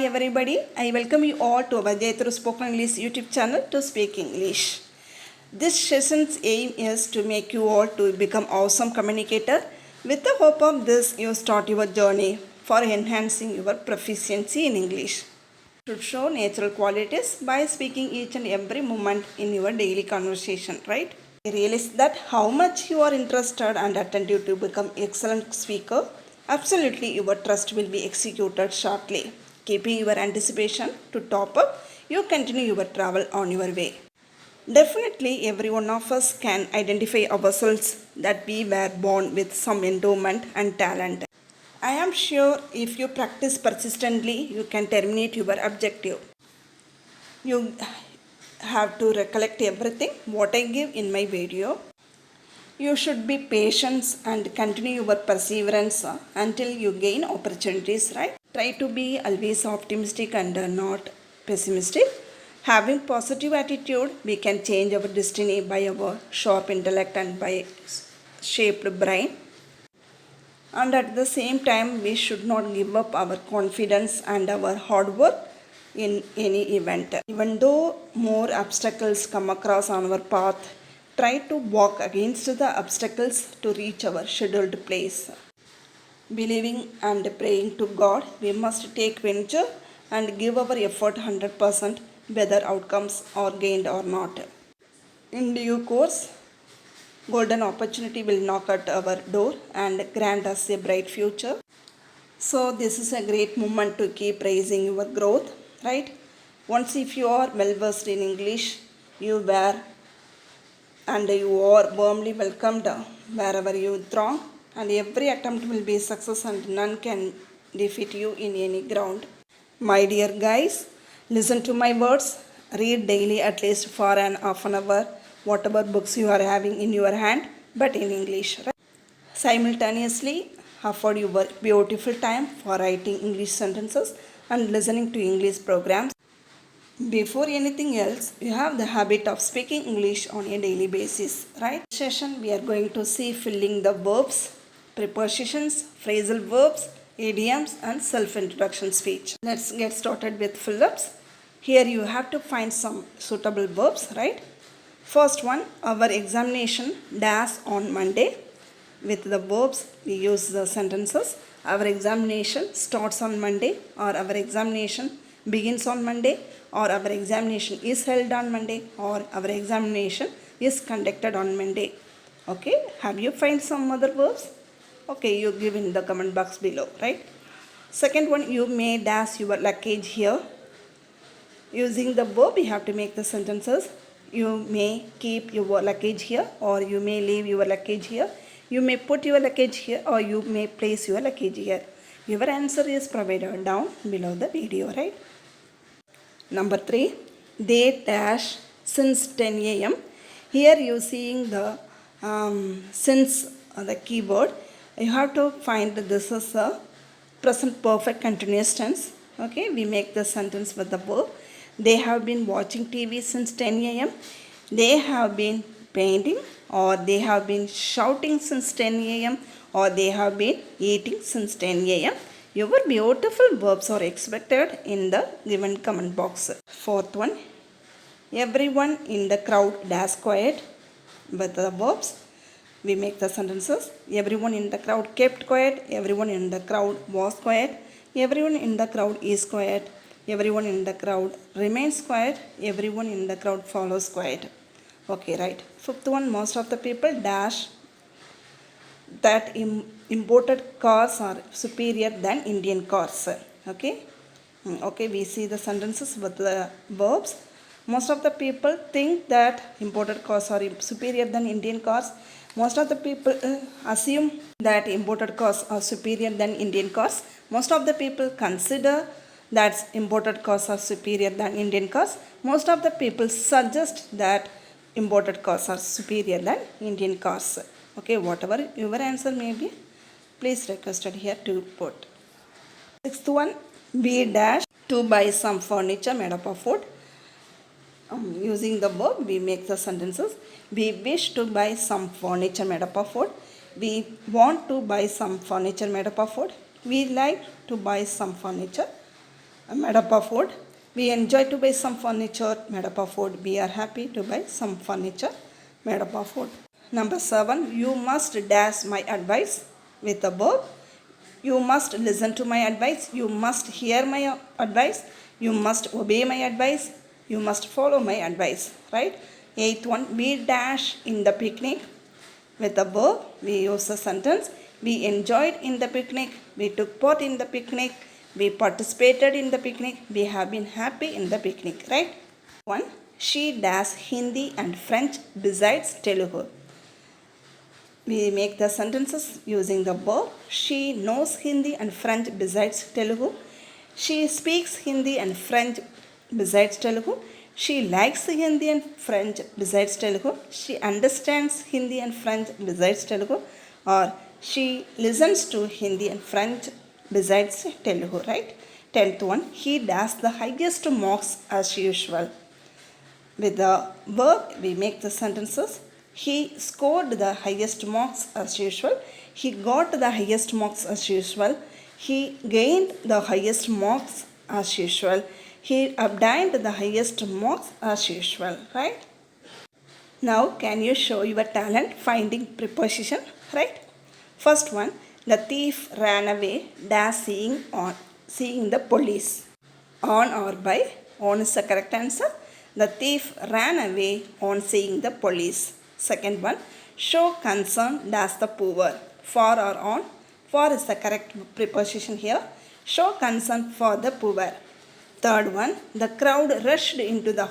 everybody, I welcome you all to our Jethro Spoken English YouTube channel to speak English. This session's aim is to make you all to become awesome communicator. With the hope of this, you start your journey for enhancing your proficiency in English. To show natural qualities by speaking each and every moment in your daily conversation, right? I realize that how much you are interested and attentive to become excellent speaker. Absolutely, your trust will be executed shortly. Keeping your anticipation to top up, you continue your travel on your way. Definitely, every one of us can identify ourselves that we were born with some endowment and talent. I am sure if you practice persistently, you can terminate your objective. You have to recollect everything what I give in my video. You should be patient and continue your perseverance until you gain opportunities, right? Try to be always optimistic and not pessimistic. Having positive attitude, we can change our destiny by our sharp intellect and by shaped brain. And at the same time, we should not give up our confidence and our hard work in any event. Even though more obstacles come across on our path, try to walk against the obstacles to reach our scheduled place. Believing and praying to God, we must take venture and give our effort 100% whether outcomes are gained or not. In due course, golden opportunity will knock at our door and grant us a bright future. So this is a great moment to keep raising your growth, right? Once if you are well versed in English, you were and you are warmly welcomed wherever you throng, and every attempt will be a success and none can defeat you in any ground. My dear guys, listen to my words, read daily at least for an half an hour, whatever books you are having in your hand, but in English. Right? Simultaneously, afford your beautiful time for writing English sentences and listening to English programs. Before anything else, you have the habit of speaking English on a daily basis, right? This session we are going to see filling the verbs, prepositions, phrasal verbs, idioms and self-introduction speech. Let's get started with fill-ups. Here you have to find some suitable verbs, right? First one, our examination dash on Monday. With the verbs, we use the sentences. Our examination starts on Monday, or our examination begins on Monday, or our examination is held on Monday, or our examination is conducted on Monday. Okay, have you find some other verbs? Okay, you give in the comment box below, right? Second one, you may dash your luggage here. Using the verb, you have to make the sentences. You may keep your luggage here, or you may leave your luggage here. You may put your luggage here, or you may place your luggage here. Your answer is provided down below the video, right? Number 3, they dash since 10 a.m. Here you seeing the since the keyword. You have to find that this is a present perfect continuous tense. Okay, we make the sentence with the verb. They have been watching TV since 10 a.m. They have been painting, or they have been shouting since 10 a.m. or they have been eating since 10 a.m. Your beautiful verbs are expected in the given comment box. Fourth one, everyone in the crowd dash quiet. With the verbs, we make the sentences. Everyone in the crowd kept quiet. Everyone in the crowd was quiet. Everyone in the crowd is quiet. Everyone in the crowd remains quiet. Everyone in the crowd follows quiet. Okay, right. Fifth one, most of the people dash that imported cars are superior than Indian cars. Okay. Okay, we see the sentences with the verbs. Most of the people think that imported cars are superior than Indian cars. Most of the people assume that imported cars are superior than Indian cars. Most of the people consider that imported cars are superior than Indian cars. Most of the people suggest that imported cars are superior than Indian cars. Okay, whatever your answer may be, please requested here to put. Sixth one, we dash to buy some furniture made up of wood. Using the verb, we make the sentences. We wish to buy some furniture made up of wood. We want to buy some furniture made up of wood. We like to buy some furniture. made up of wood. We enjoy to buy some furniture made up of wood. We are happy to buy some furniture made up of wood. Number 7. You must dash my advice with a verb. You must listen to my advice. You must hear my advice. You must obey my advice. You must follow my advice. Right? 8th one. We dash in the picnic. With a verb, we use a sentence. We enjoyed in the picnic. We took part in the picnic. We participated in the picnic. We have been happy in the picnic. Right? 1. She does Hindi and French besides Telugu. We make the sentences using the verb. She knows Hindi and French besides Telugu. She speaks Hindi and French besides Telugu. She likes Hindi and French besides Telugu. She understands Hindi and French besides Telugu. Or she listens to Hindi and French besides Telugu, right? 10th one. He does the highest marks as usual. With the verb, we make the sentences. He scored the highest marks as usual. He got the highest marks as usual. He gained the highest marks as usual. He obtained the highest marks as usual, right? Now, can you show your talent finding preposition, right? First one, the thief ran away dash seeing the police. On or by, on is the correct answer. The thief ran away on seeing the police. Second one, show concern dash the poor. For or on, for is the correct preposition here. Show concern for the poor. Third one, the crowd rushed into the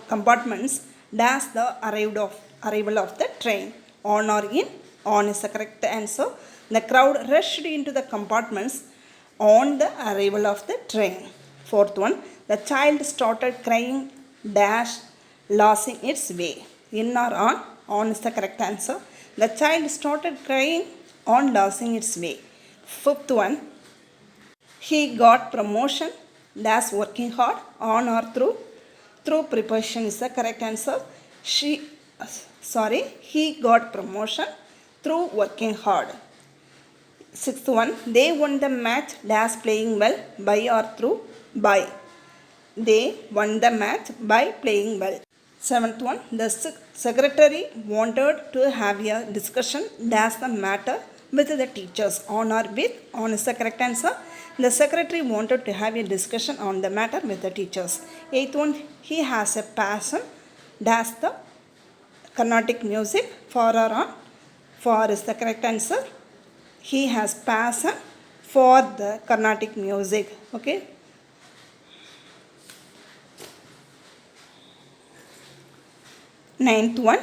compartments dash the arrival of the train. On or in, on is the correct answer. The crowd rushed into the compartments on the arrival of the train. Fourth one, the child started crying dash losing its way. In or on is the correct answer. The child started crying on losing its way. Fifth one, he got promotion dash working hard. On or through preposition is the correct answer. He got promotion through working hard. Sixth one, they won the match dash playing well. By or through, by. They won the match by playing well. Seventh one, the secretary wanted to have a discussion dash the matter with the teachers. On or with, on is the correct answer. The secretary wanted to have a discussion on the matter with the teachers. Eighth one, he has a passion dash the Carnatic music. For or on, for is the correct answer. He has passion for the Carnatic music. Okay. Ninth one,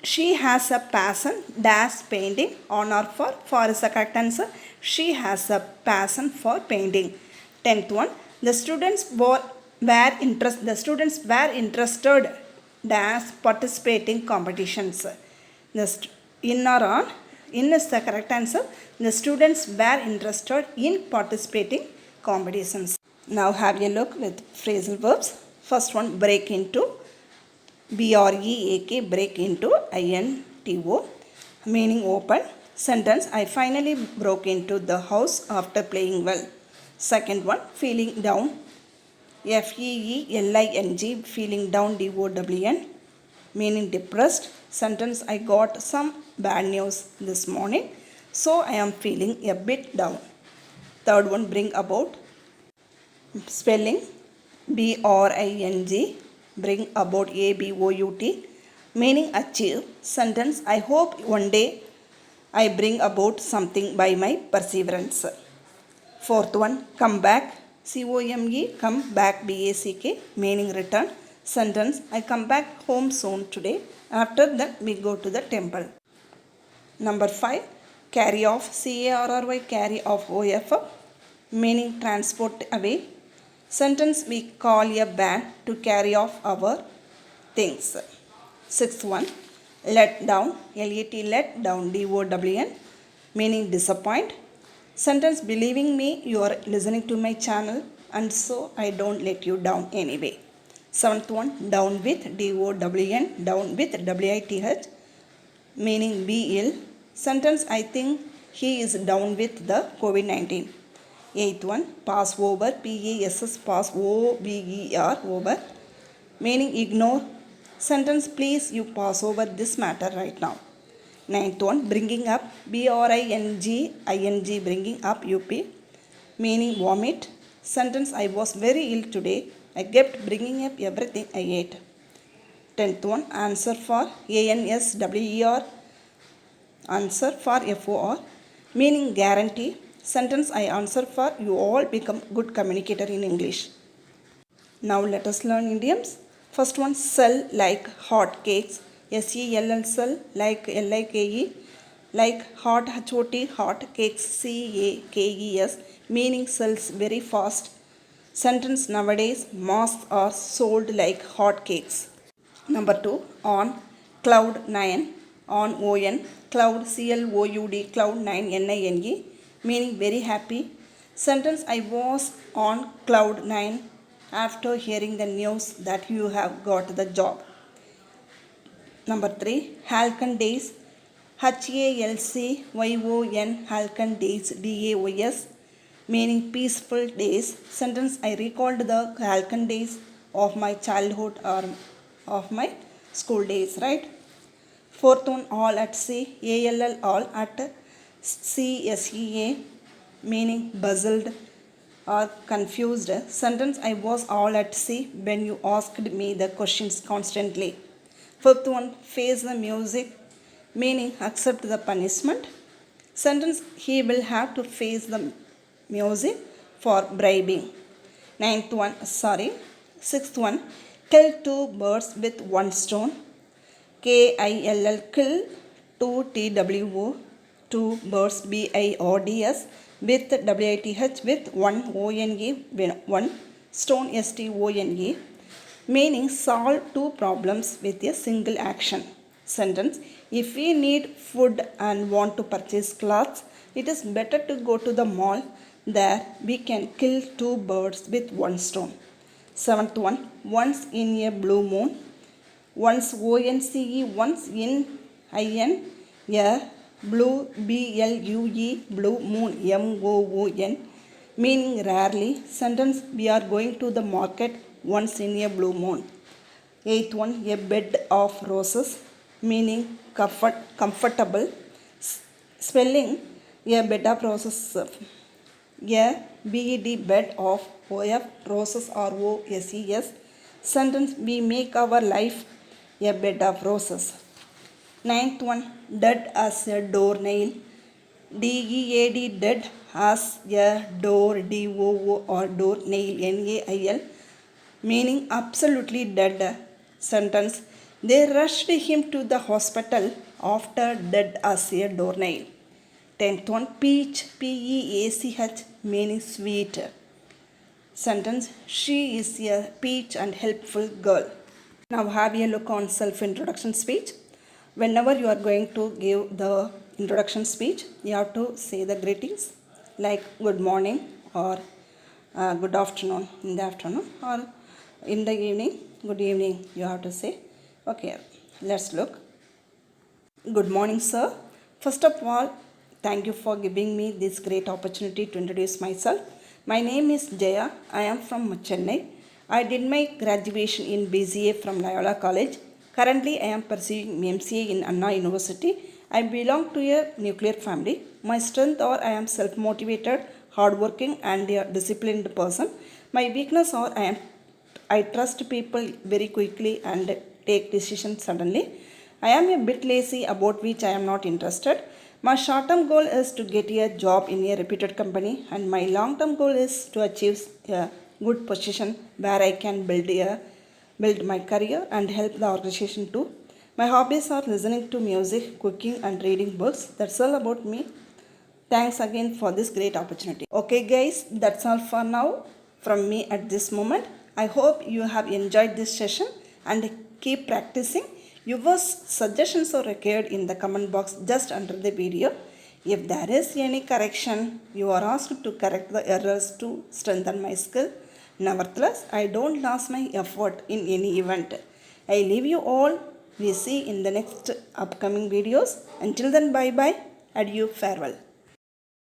she has a passion dash painting. On or for is the correct answer. She has a passion for painting. 10th one, the students were interested dash participating competitions. In or on, in is the correct answer. The students were interested in participating competitions. Now have a look with phrasal verbs. First one, break into. B-R-E-A-K, break into, I-N-T-O, meaning open. Sentence, I finally broke into the house after playing well. Second one, feeling down. F-E-E-L-I-N-G, feeling down, D-O-W-N, meaning depressed. Sentence, I got some bad news this morning, so I am feeling a bit down. Third one, bring about. Spelling, B-R-I-N-G, bring about, A-B-O-U-T, meaning achieve. Sentence, I hope one day I bring about something by my perseverance. Fourth one, come back. C-O-M-E, come back, B-A-C-K, meaning return. Sentence, I come back home soon today. After that, we go to the temple. Number 5, carry off. C-A-R-R-Y, carry off, O-F, meaning transport away. Sentence, we call a band to carry off our things. Sixth one, let down. L-E-T, let down, D-O-W-N, meaning disappoint. Sentence, believing me, you are listening to my channel and so I don't let you down anyway. Seventh one, down with, D-O-W-N, down with, W-I-T-H, meaning be ill. Sentence, I think he is down with the COVID-19. Eighth one, pass over, P-A-S-S, pass O-V-E-R, over, meaning ignore. Sentence, please you pass over this matter right now. Ninth one, bringing up, B-R-I-N-G-I-N-G, bringing up, U-P, meaning vomit. Sentence, I was very ill today. I kept bringing up everything I ate. Tenth one, answer for, A-N-S-W-E-R, answer for, F-O-R, meaning guarantee. Sentence, I answer for, you all become good communicator in English. Now let us learn idioms. First one, sell like hot cakes. S-E-L-L, sell, like L-I-K-E, like hot, H-O-T, hot cakes, C-A-K-E-S, meaning sells very fast. Sentence, nowadays masks are sold like hot cakes. Number 2, on cloud 9, on O-N, cloud, C-L-O-U-D, cloud 9, N-I-N-E, meaning very happy. Sentence, I was on cloud 9 after hearing the news that you have got the job. Number 3, Halcyon Days, H-A-L-C-Y-O-N, Halcyon Days, D-A-Y-S, meaning peaceful days. Sentence, I recalled the Halcyon days of my childhood or of my school days, right? Fourth one, all at sea, A-L-L, all at C-S-E-A, meaning puzzled or confused. Sentence, I was all at sea when you asked me the questions constantly. Fifth one, face the music, meaning accept the punishment. Sentence, he will have to face the music for bribing. Sixth one, kill two birds with one stone. K-I-L-L, kill, two T-W-O, two birds, B-I-R-D-S, with W-I-T-H, with one O-N-E, one stone, S-T-O-N-E, meaning solve two problems with a single action. Sentence, if we need food and want to purchase clothes, it is better to go to the mall. There we can kill two birds with one stone. Seventh one, once in a blue moon, once O-N-C-E, once in I-N, a blue, B-L-U-E, blue moon, M-O-O-N, meaning rarely. Sentence, we are going to the market once in a blue moon. Eighth one, a bed of roses, meaning comfortable. Spelling, a bed of roses, a B-E-D, bed of O-F, roses, R-O-S-E-S. Sentence, we make our life a bed of roses. Ninth one, dead as a doornail, D-E-A-D, dead as a door, D-O-O, or door, nail, N-A-I-L, meaning absolutely dead. Sentence, they rushed him to the hospital after dead as a doornail. Tenth one, peach, P-E-A-C-H, meaning sweet. Sentence, she is a peach and helpful girl. Now have a look on self-introduction speech. Whenever you are going to give the introduction speech, you have to say the greetings like good morning or good afternoon in the afternoon, or in the evening, good evening you have to say. Okay, let's look. Good morning, sir. First of all, thank you for giving me this great opportunity to introduce myself. My name is Jaya. I am from Chennai. I did my graduation in BCA from Loyola College. Currently, I am pursuing MCA in Anna University. I belong to a nuclear family. My strength are I am self-motivated, hardworking, and a disciplined person. My weakness are I trust people very quickly and take decisions suddenly. I am a bit lazy, about which I am not interested. My short-term goal is to get a job in a reputed company, and my long-term goal is to achieve a good position where I can build my career and help the organization too. My hobbies are listening to music, cooking, and reading books. That's all about me. Thanks again for this great opportunity. Okay guys, that's all for now from me at this moment. I hope you have enjoyed this session and keep practicing. Your suggestions are required in the comment box just under the video. If there is any correction, you are asked to correct the errors to strengthen my skill. Nevertheless, I don't lose my effort in any event. I leave you all. We see in the next upcoming videos. Until then, bye bye. Adieu, farewell.